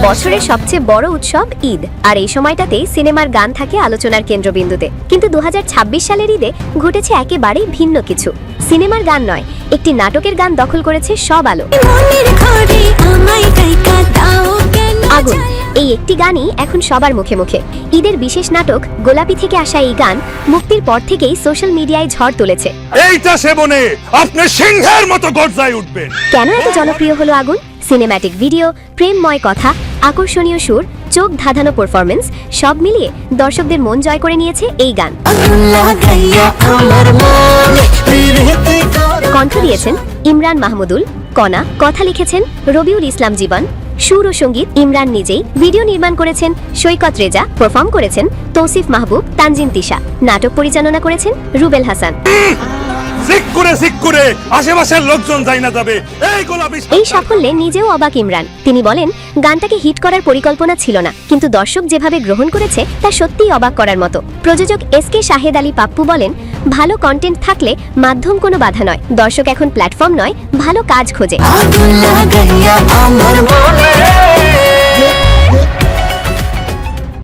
বছরের সবচেয়ে বড় উৎসব ঈদ, আর এই সময়টাতেই সিনেমার গান থাকে আলোচনার কেন্দ্রবিন্দুতে। কিন্তু 2026 সালের ঈদে ঘটেছে একেবারেই ভিন্ন কিছু। সিনেমার গান নয়, একটি নাটকের গান দখল করেছে সব আলো। আগুন, এই একটি গানই এখন সবার মুখে মুখে। ঈদের বিশেষ নাটক গোলাপি থেকে আসা এই গান মুক্তির পর থেকেই সোশ্যাল মিডিয়ায় ঝড় তুলেছে। এইটা সেবনে আপনি সিংহের মতো গর্জায় উঠবেন। কেন এত জনপ্রিয় হলো আগুন? সিনেম্যাটিক ভিডিও, প্রেমময় কথা, আকর্ষণীয় সুর, চোখ ধাঁধানো পারফরমেন্স, সব মিলিয়ে দর্শকদের মন জয় করে নিয়েছে এই গান। কণ্ঠ দিয়েছেন ইমরান মাহমুদুল, কণা, কথা লিখেছেন রবিউল ইসলাম জীবন, সুর ও সঙ্গীত ইমরান নিজেই, ভিডিও নির্মাণ করেছেন সৈকত রেজা, পারফর্ম করেছেন তৌসিফ মাহবুব, তানজিন তিশা, নাটক পরিচালনা করেছেন রুবেল হাসান। আশেপাশের লোকজন যাই না যাবে এই সাফল্যে নিজেও অবাক ইমরান। তিনি বলেন, গানটাকে হিট করার পরিকল্পনা ছিল না, কিন্তু দর্শক যেভাবে গ্রহণ করেছে তা সত্যিই অবাক করার মতো। প্রযোজক এসকে শাহেদ আলী পাপ্পু বলেন, ভালো কন্টেন্ট থাকলে মাধ্যম কোনো বাধা নয়, দর্শক এখন প্ল্যাটফর্ম নয়, ভালো কাজ খোঁজে।